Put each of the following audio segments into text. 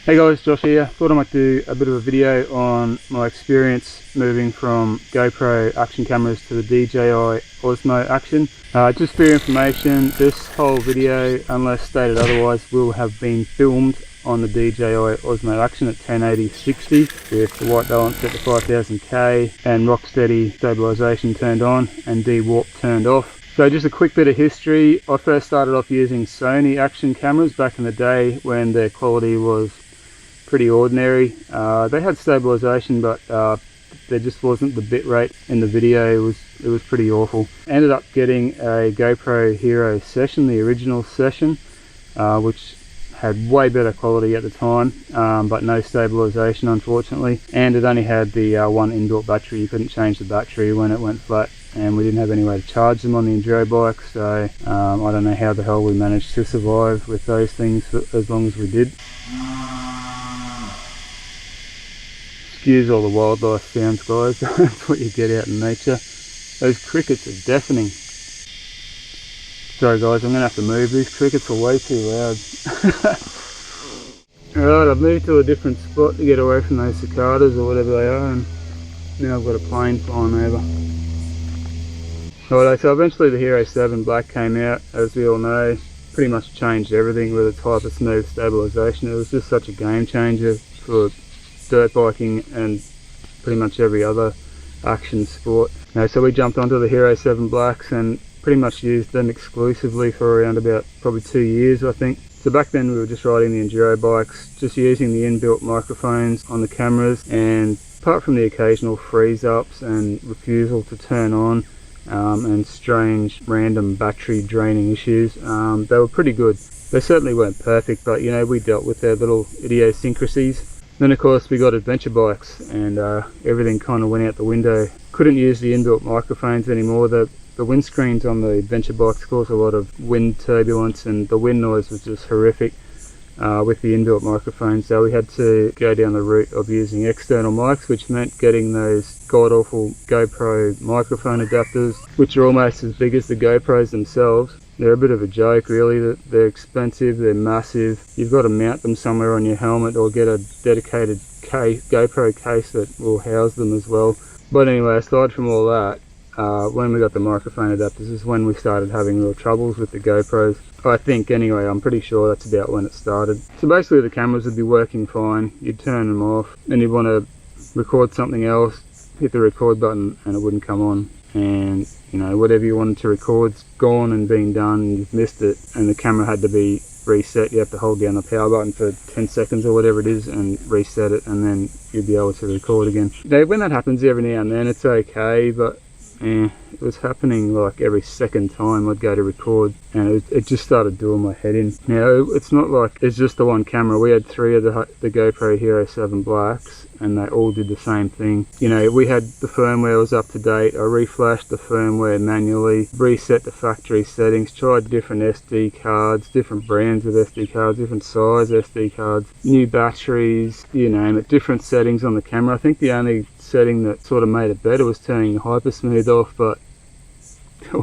Hey guys, Josh here. Thought I might do a bit of a video on my experience moving from GoPro action cameras to the DJI Osmo action. Just for your information, this whole video, unless stated otherwise, will have been filmed on the DJI Osmo action at 1080/60 with the white balance set to 5000K and rock steady stabilization turned on and de-warp turned off. So just a quick bit of history. I first started off using Sony action cameras back in the day when their quality was pretty ordinary. They had stabilization, but there just wasn't the bit rate in the video. It was pretty awful. Ended up getting a GoPro Hero Session, the original Session, which had way better quality at the time, but no stabilization unfortunately, and it only had the one inbuilt battery. You couldn't change the battery when it went flat, and we didn't have any way to charge them on the enduro bikes, so I don't know how the hell we managed to survive with those things for as long as we did. Excuse all the wildlife sounds, guys. That's what you get out in nature. Those crickets are deafening. Sorry guys, I'm gonna have to move. These crickets are way too loud. Alright, I've moved to a different spot to get away from those cicadas or whatever they are, and now I've got a plane flying over. Alright, so eventually the Hero 7 Black came out, as we all know. Pretty much changed everything with its hyper smooth stabilization. It was just such a game changer for dirt biking and pretty much every other action sport. So we jumped onto the Hero 7 Blacks and pretty much used them exclusively for around about probably 2 years, I think. So back then we were just riding the enduro bikes, just using the inbuilt microphones on the cameras, and apart from the occasional freeze ups and refusal to turn on and strange random battery draining issues, they were pretty good. They certainly weren't perfect, but you know, we dealt with their little idiosyncrasies. Then of course we got adventure bikes, and everything kind of went out the window. Couldn't use the inbuilt microphones anymore. The windscreens on the adventure bikes caused a lot of wind turbulence, and the wind noise was just horrific with the inbuilt microphones. So we had to go down the route of using external mics, which meant getting those god-awful GoPro microphone adapters, which are almost as big as the GoPros themselves. They're a bit of a joke really. They're expensive, they're massive. You've got to mount them somewhere on your helmet or get a dedicated GoPro case that will house them as well. But anyway, aside from all that, when we got the microphone adapters is when we started having real troubles with the GoPros. I think anyway, I'm pretty sure that's about when it started. So basically the cameras would be working fine, you'd turn them off, and you'd want to record something else, hit the record button and it wouldn't come on. And you know, whatever you wanted to record's gone and been done, and you've missed it, and the camera had to be reset. You have to hold down the power button for 10 seconds or whatever it is and reset it, and then you'd be able to record again. Now, when that happens every now and then, it's okay, but it was happening like every second time I'd go to record, and it just started doing my head in. Now, it's not like it's just the one camera. We had 3 of the GoPro Hero 7 Blacks, and they all did the same thing. You know, we had the firmware was up to date. I reflashed the firmware manually, reset the factory settings, tried different SD cards, different brands of SD cards, different size SD cards, new batteries, you name it, different settings on the camera. I think the only setting that sort of made it better was turning the hyper smooth off, but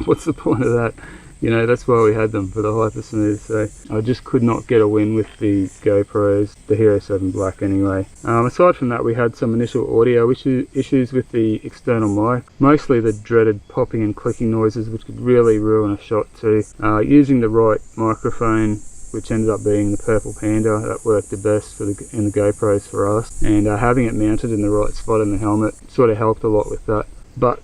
what's the point of that? You know, that's why we had them, for the hyper smooth. So I just could not get a win with the GoPros, the Hero 7 Black anyway. Aside from that, we had some initial audio issues with the external mic, mostly the dreaded popping and clicking noises, which could really ruin a shot too. Using the right microphone, which ended up being the Purple Panda, that worked the best in the GoPros for us, and having it mounted in the right spot in the helmet sort of helped a lot with that. But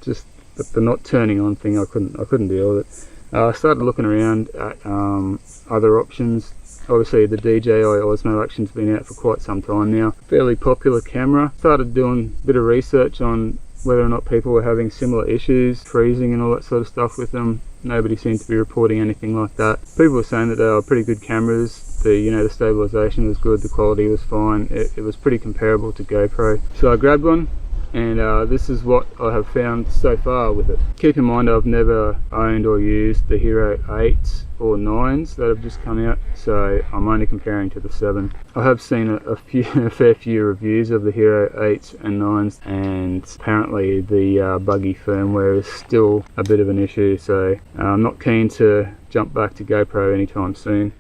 just the not turning on thing, I couldn't deal with it. I started looking around at other options. Obviously the DJI Osmo action's been out for quite some time now. Fairly popular camera. Started doing a bit of research on whether or not people were having similar issues, freezing and all that sort of stuff with them. Nobody seemed to be reporting anything like that. People were saying that they were pretty good cameras. The stabilization was good, the quality was fine. It was pretty comparable to GoPro. So I grabbed one, and this is what I have found so far with it. Keep in mind, I've never owned or used the Hero 8s or 9s that have just come out, so I'm only comparing to the 7. I have seen a fair few reviews of the Hero 8s and 9s, and apparently the buggy firmware is still a bit of an issue, so I'm not keen to jump back to GoPro anytime soon.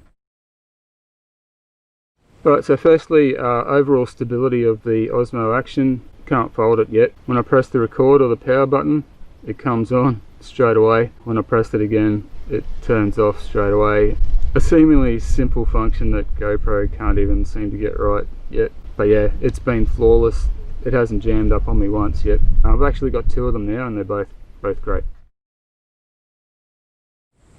Alright, so firstly, overall stability of the Osmo Action. Can't fault it yet. When I press the record or the power button, it comes on straight away. When I press it again, it turns off straight away. A seemingly simple function that GoPro can't even seem to get right yet. But yeah, it's been flawless. It hasn't jammed up on me once yet. I've actually got 2 of them now and they're both great.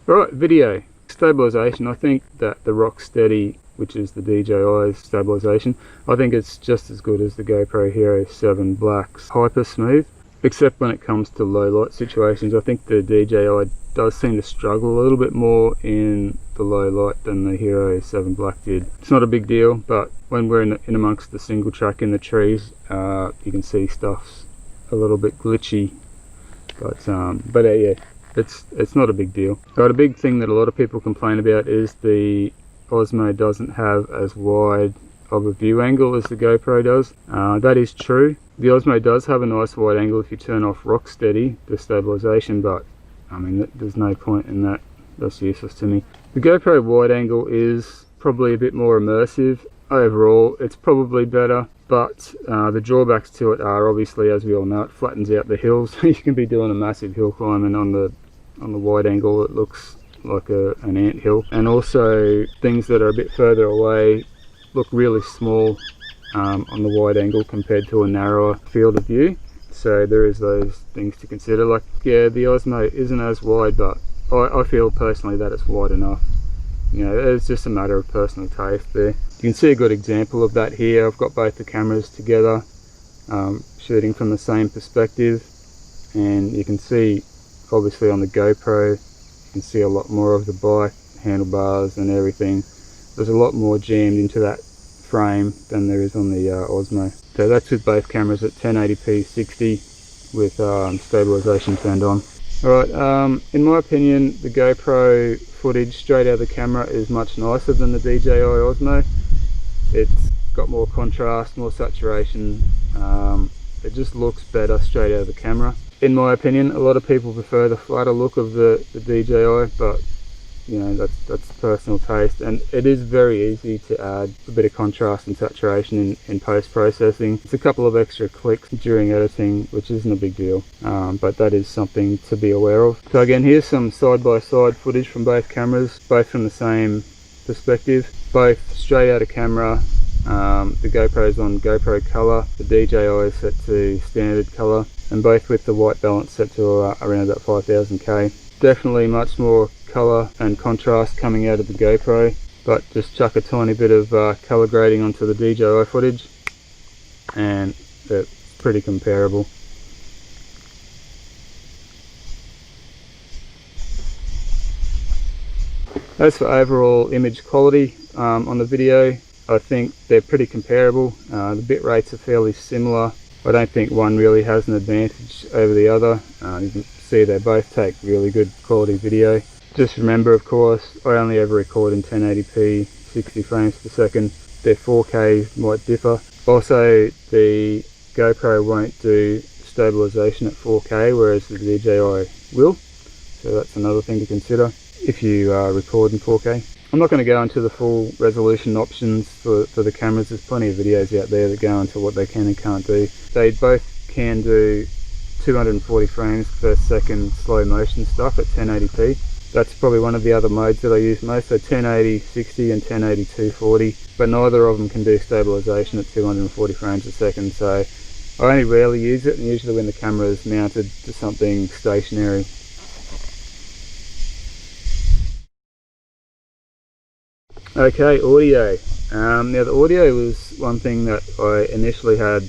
Alright, video. Stabilization. I think that the Rocksteady, which is the DJI's stabilization, I think it's just as good as the GoPro Hero 7 Black's hyper smooth. Except when it comes to low light situations. I think the DJI does seem to struggle a little bit more in the low light than the Hero 7 Black did. It's not a big deal, but when we're in amongst the single track in the trees, you can see stuff's a little bit glitchy. But yeah, it's not a big deal. But a big thing that a lot of people complain about is the Osmo doesn't have as wide of a view angle as the GoPro does. That is true. The Osmo does have a nice wide angle if you turn off Rocksteady, the stabilization, but I mean, there's no point in that. That's useless to me. The GoPro wide angle is probably a bit more immersive. Overall, it's probably better, but the drawbacks to it are obviously, as we all know, it flattens out the hills. You can be doing a massive hill climb, and on the wide angle, it looks like an ant hill. And also, things that are a bit further away look really small on the wide angle compared to a narrower field of view. So there is those things to consider. Like, yeah, the Osmo isn't as wide, but I feel personally that it's wide enough. You know, it's just a matter of personal taste there. You can see a good example of that here. I've got both the cameras together, shooting from the same perspective, and you can see obviously on the GoPro you can see a lot more of the bike, handlebars and everything. There's a lot more jammed into that frame than there is on the Osmo. So that's with both cameras at 1080p 60 with stabilization turned on. Alright, in my opinion, the GoPro footage straight out of the camera is much nicer than the DJI Osmo. It's got more contrast, more saturation. It just looks better straight out of the camera. In my opinion, a lot of people prefer the flatter look of the DJI, but you know, that's personal taste, and it is very easy to add a bit of contrast and saturation in post-processing. It's a couple of extra clicks during editing, which isn't a big deal, but that is something to be aware of. So again, here's some side-by-side footage from both cameras, both from the same perspective, both straight out of camera. The GoPro's on GoPro color, the DJI is set to standard color, and both with the white balance set to around about 5000K. Definitely much more colour and contrast coming out of the GoPro, but just chuck a tiny bit of colour grading onto the DJI footage and it's pretty comparable. As for overall image quality on the video, I think they're pretty comparable. The bit rates are fairly similar. I don't think one really has an advantage over the other. You can see they both take really good quality video. Just remember, of course, I only ever record in 1080p 60 frames per second. Their 4K might differ. Also, the GoPro won't do stabilization at 4K, whereas the DJI will. So that's another thing to consider if you record in 4K. I'm not going to go into the full resolution options for the cameras. There's plenty of videos out there that go into what they can and can't do. They both can do 240 frames per second slow motion stuff at 1080p. That's probably one of the other modes that I use most, so 1080 60 and 1080 240, but neither of them can do stabilization at 240 frames a second, so I only rarely use it, and usually when the camera is mounted to something stationary. Okay, audio. Now the audio was one thing that I initially had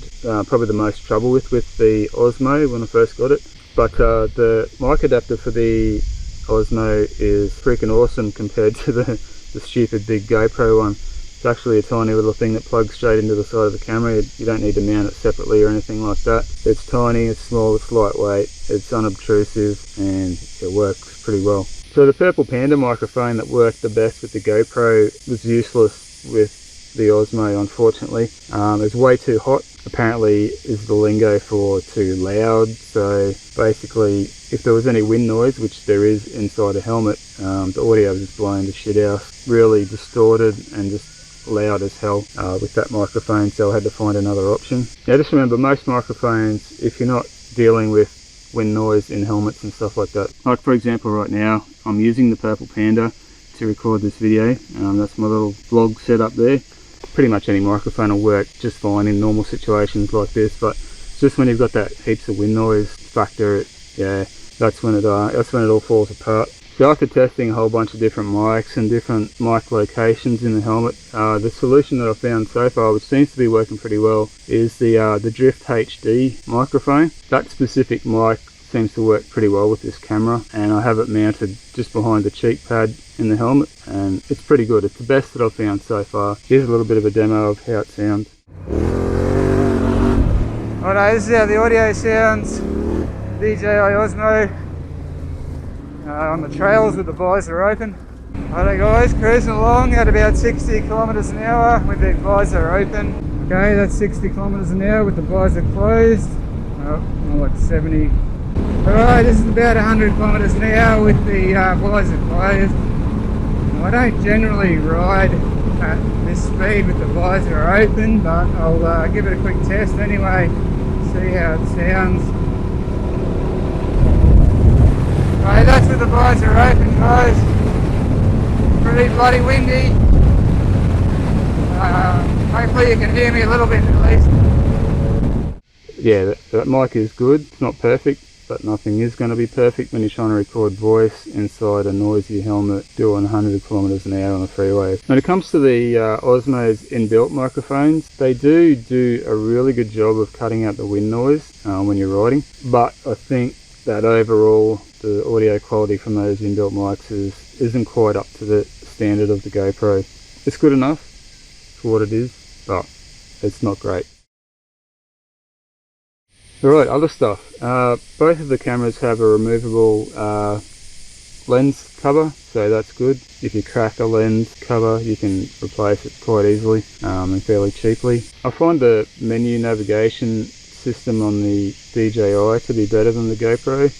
probably the most trouble with the Osmo when I first got it, but the mic adapter for the Osmo is freaking awesome compared to the stupid big GoPro one. It's actually a tiny little thing that plugs straight into the side of the camera. You don't need to mount it separately or anything like that. It's tiny, it's small, it's lightweight, it's unobtrusive, and it works pretty well. So the Purple Panda microphone that worked the best with the GoPro was useless with the Osmo, unfortunately. It's way too hot, apparently is the lingo for too loud. So basically, if there was any wind noise, which there is inside a helmet, the audio was just blown to shit out, really distorted and just loud as hell with that microphone, so I had to find another option. Now just remember, most microphones, if you're not dealing with wind noise in helmets and stuff like that, like for example right now I'm using the Purple Panda to record this video. That's my little vlog setup there. Pretty much any microphone will work just fine in normal situations like this, but just when you've got that heaps of wind noise factor, yeah, that's when it all falls apart. So after testing a whole bunch of different mics and different mic locations in the helmet, the solution that I've found so far, which seems to be working pretty well, is the Drift HD microphone. That specific mic seems to work pretty well with this camera, and I have it mounted just behind the cheek pad in the helmet, and it's pretty good. It's the best that I've found so far. Here's a little bit of a demo of how it sounds. Alright, this is how the audio sounds. DJI Osmo on the trails with the visor open. Alright guys, cruising along at about 60 kilometers an hour with the visor open. Okay, that's 60 kilometers an hour with the visor closed. Oh, more like 70. Alright, this is about 100 kilometers an hour with the visor closed. I don't generally ride at this speed with the visor open, but I'll give it a quick test anyway, see how it sounds. Right, that's with the visor open, guys. Pretty bloody windy. Hopefully you can hear me a little bit at least. Yeah, that mic is good. It's not perfect, but nothing is going to be perfect when you're trying to record voice inside a noisy helmet doing 100 kilometers an hour on the freeway. When it comes to the Osmo's inbuilt microphones, they do a really good job of cutting out the wind noise when you're riding, but I think that overall the audio quality from those inbuilt mics isn't quite up to the standard of the GoPro. It's good enough for what it is, but it's not great. Alright, other stuff. Both of the cameras have a removable lens cover, so that's good. If you crack a lens cover, you can replace it quite easily and fairly cheaply. I find the menu navigation system on the DJI to be better than the GoPro.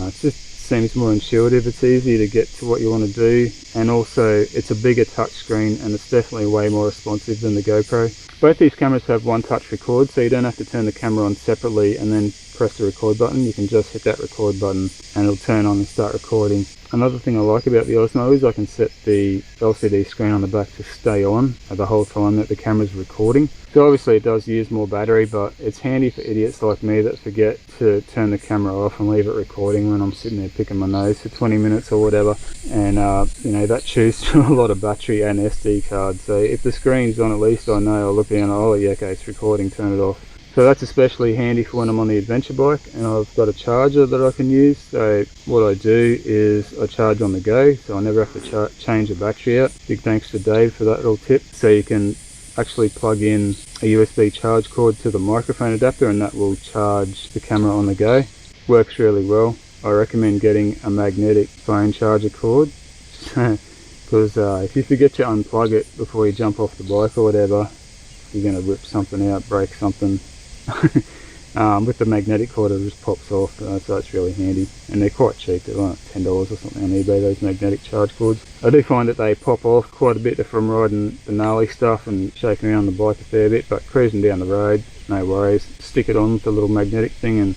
It just seems more intuitive. It's easier to get to what you want to do, and also it's a bigger touchscreen and it's definitely way more responsive than the GoPro. Both these cameras have one touch record, so you don't have to turn the camera on separately and then press the record button. You can just hit that record button and it'll turn on and start recording. Another thing I like about the Osmo is I can set the LCD screen on the back to stay on the whole time that the camera's recording. So obviously it does use more battery, but it's handy for idiots like me that forget to turn the camera off and leave it recording when I'm sitting there picking my nose for 20 minutes or whatever. And you know, that chews through a lot of battery and SD cards. So if the screen's on, at least I know I'll look down, oh yeah, okay, it's recording, turn it off. So that's especially handy for when I'm on the adventure bike and I've got a charger that I can use. So what I do is I charge on the go, so I never have to change the battery out. Big thanks to Dave for that little tip. So you can actually plug in a USB charge cord to the microphone adapter and that will charge the camera on the go. Works really well. I recommend getting a magnetic phone charger cord because if you forget to unplug it before you jump off the bike or whatever, you're going to rip something out, break something. With the magnetic cord it just pops off, so it's really handy, and they're quite cheap. They're like $10 or something on eBay, those magnetic charge cords. I do find that they pop off quite a bit if I'm riding the gnarly stuff and shaking around the bike a fair bit, but cruising down the road, no worries. Stick it on with the little magnetic thing and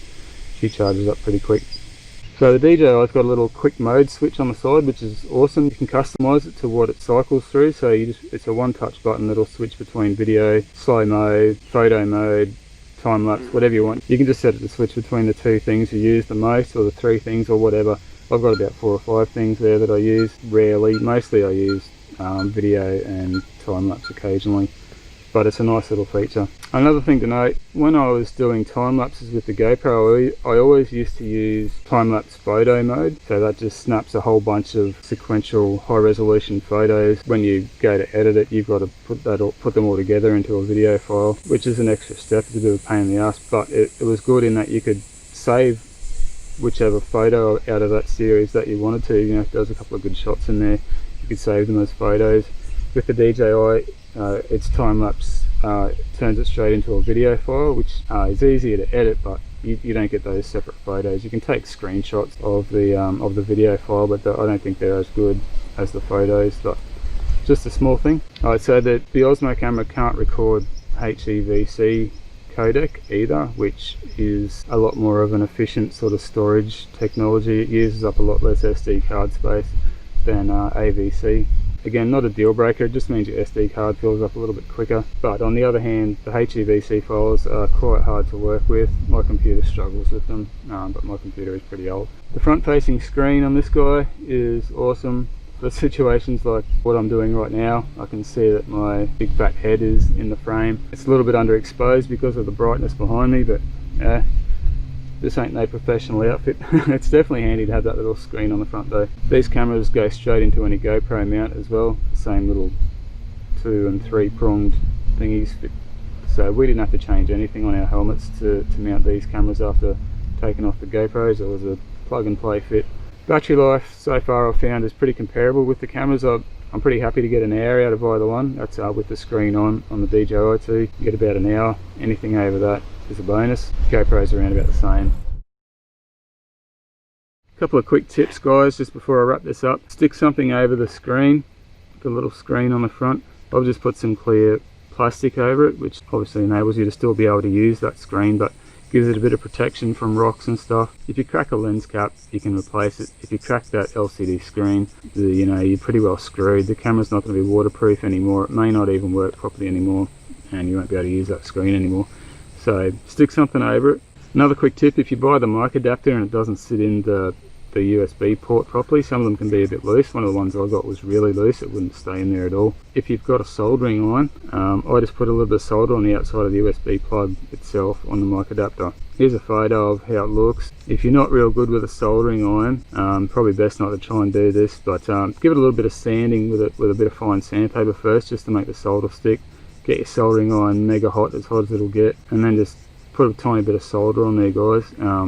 she charges up pretty quick. So the DJI's got a little quick mode switch on the side, which is awesome. You can customize it to what it cycles through, so it's a one touch button that'll switch between video, slow mode, photo mode, time lapse, whatever you want. You can just set it to switch between the two things you use the most, or the three things, or whatever. I've got about 4 or 5 things there that I use rarely. Mostly I use video and time lapse occasionally, but it's a nice little feature. Another thing to note, when I was doing time lapses with the GoPro, I always used to use time lapse photo mode, so that just snaps a whole bunch of sequential high resolution photos. When you go to edit it, you've got to put them all together into a video file, which is an extra step. It's a bit of a pain in the ass, but it was good in that you could save whichever photo out of that series that you wanted to. You know, if there was a couple of good shots in there, you could save them as photos. With the DJI, it's time lapse turns it straight into a video file, which is easier to edit, but you don't get those separate photos. You can take screenshots of the video file, but I don't think they're as good as the photos. But just a small thing. Alright, so the Osmo camera can't record HEVC codec either, which is a lot more of an efficient sort of storage technology. It uses up a lot less SD card space than AVC. Again, not a deal breaker, it just means your SD card fills up a little bit quicker. But on the other hand, the HEVC files are quite hard to work with. My computer struggles with them, but my computer is pretty old. The front facing screen on this guy is awesome for situations like what I'm doing right now. I can see that my big fat head is in the frame. It's a little bit underexposed because of the brightness behind me, but this ain't no professional outfit. It's definitely handy to have that little screen on the front though. These cameras go straight into any GoPro mount as well. Same little 2 and 3 pronged thingies. So we didn't have to change anything on our helmets to mount these cameras after taking off the GoPros. It was a plug and play fit. Battery life so far I've found is pretty comparable with the cameras. I'm pretty happy to get an hour out of either one. That's with the screen on the DJI too. You get about an hour. Anything over that is a bonus. GoPro's around about the same. A couple of quick tips guys just before I wrap this up. Stick something over the screen, the little screen on the front. I've just put some clear plastic over it, which obviously enables you to still be able to use that screen, but gives it a bit of protection from rocks and stuff. If you crack a lens cap, you can replace it. If you crack that LCD screen, you're pretty well screwed. The camera's not going to be waterproof anymore. It may not even work properly anymore, and you won't be able to use that screen anymore. So stick something over it. Another quick tip, if you buy the mic adapter and it doesn't sit in the USB port properly, some of them can be a bit loose. One of the ones I got was really loose, it wouldn't stay in there at all. If you've got a soldering iron, I just put a little bit of solder on the outside of the USB plug itself on the mic adapter. Here's a photo of how it looks. If you're not real good with a soldering iron, probably best not to try and do this, but give it a little bit of sanding with a bit of fine sandpaper first, just to make the solder stick. Get your soldering iron mega hot, as hot as it'll get, and then just put a tiny bit of solder on there guys.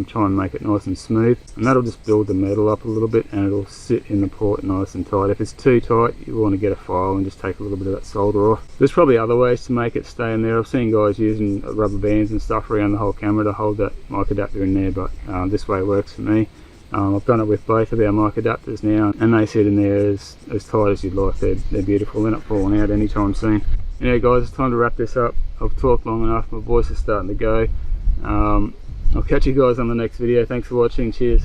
Try and make it nice and smooth, and that'll just build the metal up a little bit and it'll sit in the port nice and tight. If it's too tight, you want to get a file and just take a little bit of that solder off. There's probably other ways to make it stay in there. I've seen guys using rubber bands and stuff around the whole camera to hold that mic adapter in there, but this way it works for me. I've done it with both of our mic adapters now, and they sit in there as tight as you'd like. They're beautiful, they're not falling out anytime soon. Anyway guys, it's time to wrap this up. I've talked long enough, my voice is starting to go. I'll catch you guys on the next video. Thanks for watching, cheers.